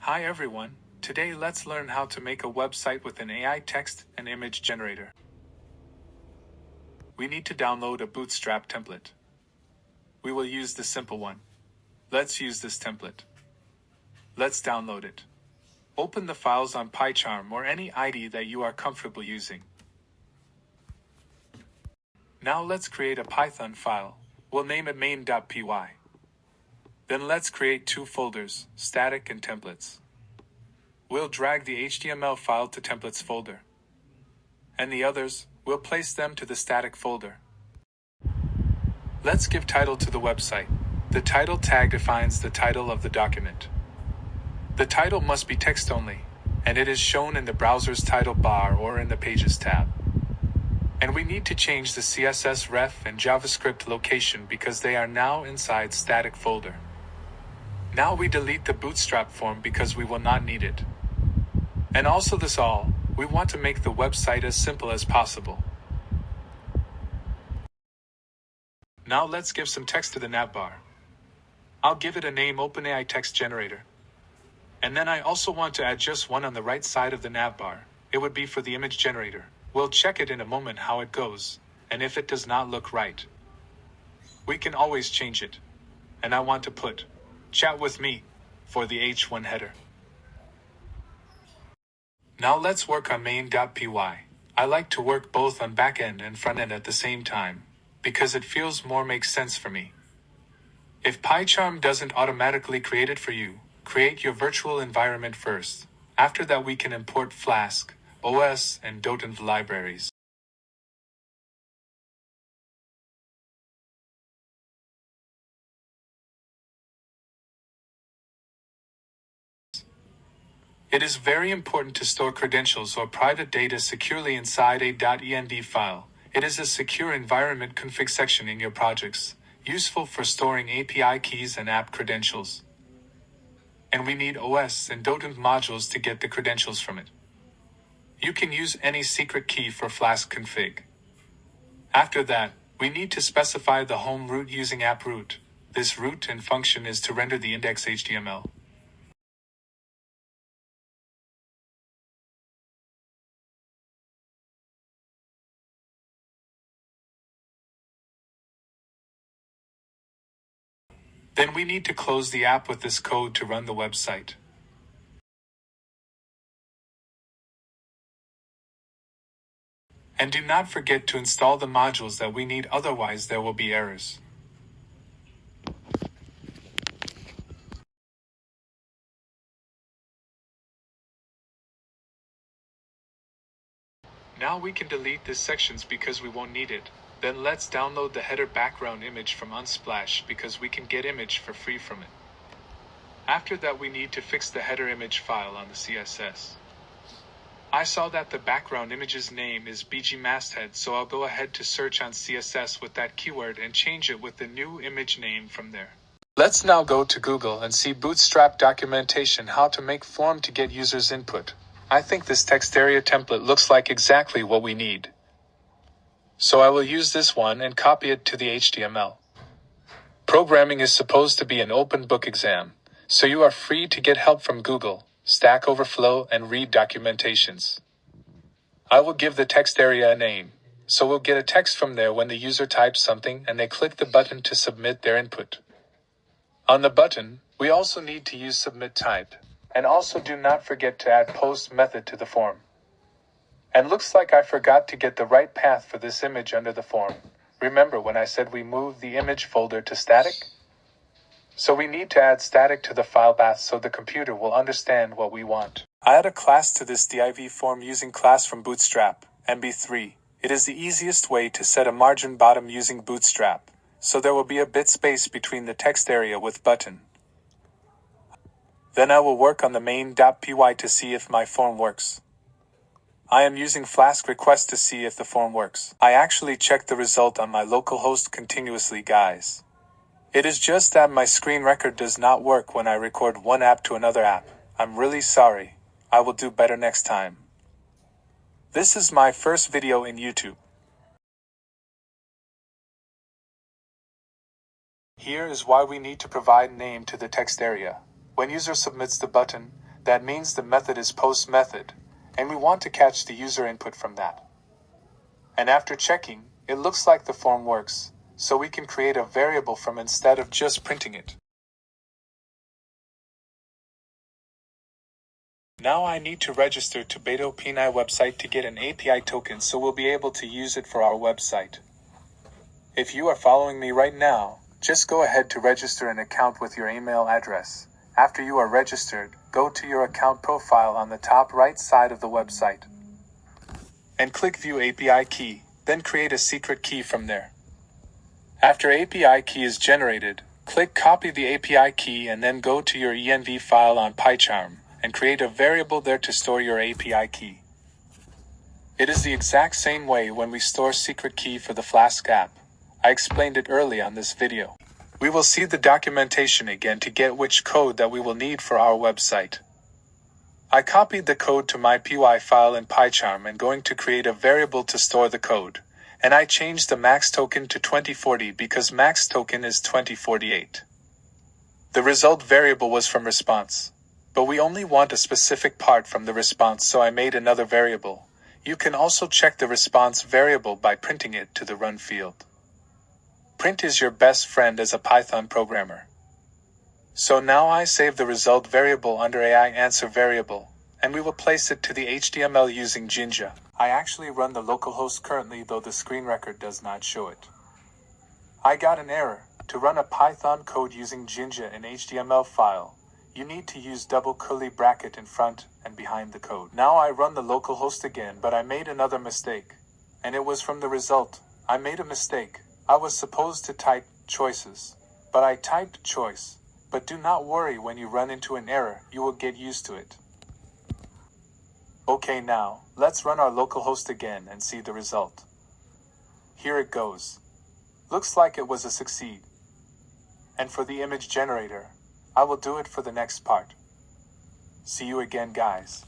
Hi everyone, today let's learn how to make a website with an AI text and image generator. We need to download a Bootstrap template. We will use the simple one. Let's use this template. Let's download it. Open the files on PyCharm or any IDE that you are comfortable using. Now let's create a Python file. We'll name it main.py. Then let's create two folders, static and templates. We'll drag the HTML file to templates folder. And the others, we'll place them to the static folder. Let's give title to the website. The title tag defines the title of the document. The title must be text only, and it is shown in the browser's title bar or in the Pages tab. And we need to change the CSS ref and JavaScript location because they are now inside static folder. Now we delete the Bootstrap form because we will not need it. And also this all, we want to make the website as simple as possible. Now let's give some text to the navbar. I'll give it a name OPENAI text generator. And then I also want to add just one on the right side of the navbar. It would be for the image generator. We'll check it in a moment how it goes, and if it does not look right, we can always change it. And I want to put chat with me for the H1 header. Now let's work on main.py. I like to work both on backend and frontend at the same time, because it feels more makes sense for me. If PyCharm doesn't automatically create it for you, create your virtual environment first. After that we can import Flask, OS, and .env libraries. It is very important to store credentials or private data securely inside a .env file. It is a secure environment config section in your projects, useful for storing API keys and app credentials. And we need OS and .env modules to get the credentials from it. You can use any secret key for Flask config. After that, we need to specify the home root using app root. This root and function is to render the index HTML. Then we need to close the app with this code to run the website. And do not forget to install the modules that we need, otherwise there will be errors. Now we can delete these sections because we won't need it. Then let's download the header background image from Unsplash because we can get image for free from it. After that we need to fix the header image file on the CSS. I saw that the background image's name is BG Masthead, so I'll go ahead to search on CSS with that keyword and change it with the new image name from there. Let's now go to Google and see Bootstrap documentation how to make form to get users input. I think this text area template looks like exactly what we need. So I will use this one and copy it to the HTML. Programming is supposed to be an open book exam, so you are free to get help from Google, Stack Overflow, and read documentations. I will give the text area a name, so we'll get a text from there when the user types something and they click the button to submit their input. On the button, we also need to use submit type, and also do not forget to add post method to the form. And looks like I forgot to get the right path for this image under the form. Remember when I said we moved the image folder to static? So we need to add static to the file path so the computer will understand what we want. I add a class to this div form using class from Bootstrap, MB3. It is the easiest way to set a margin bottom using Bootstrap, so there will be a bit space between the text area with button. Then I will work on the main.py to see if my form works. I am using Flask request to see if the form works. I actually check the result on my localhost continuously, guys. It is just that my screen record does not work when I record one app to another app. I'm really sorry. I will do better next time. This is my first video in YouTube. Here is why we need to provide name to the text area. When user submits the button, That means the method is post method, and we want to catch the user input from that. And after checking, it looks like the form works, so we can create a variable from instead of just printing it. Now I need to register to Beta OPENAI website to get an API token so we'll be able to use it for our website. If you are following me right now, just go ahead to register an account with your email address. After you are registered, go to your account profile on the top right side of the website and click View API Key, then create a secret key from there. After API key is generated, click Copy the API key and then go to your env file on PyCharm and create a variable there to store your API key. It is the exact same way when we store secret key for the Flask app. I explained it early on this video. We will see the documentation again to get which code that we will need for our website. I copied the code to my py file in PyCharm and going to create a variable to store the code. And I changed the max token to 2040 because max token is 2048. The result variable was from response. But we only want a specific part from the response, so I made another variable. You can also check the response variable by printing it to the run field. Print is your best friend as a Python programmer. So now I save the result variable under AI answer variable, and we will place it to the HTML using Jinja. I actually run the localhost currently, though the screen record does not show it. I got an error. To run a Python code using Jinja in HTML file, you need to use double curly bracket in front and behind the code. Now I run the localhost again, but I made another mistake. And it was from the result. I made a mistake. I was supposed to type choices, but I typed choice. But do not worry, when you run into an error, you will get used to it. Okay, now, let's run our localhost again and see the result. Here it goes. Looks like it was a succeed. And for the image generator, I will do it for the next part. See you again, guys.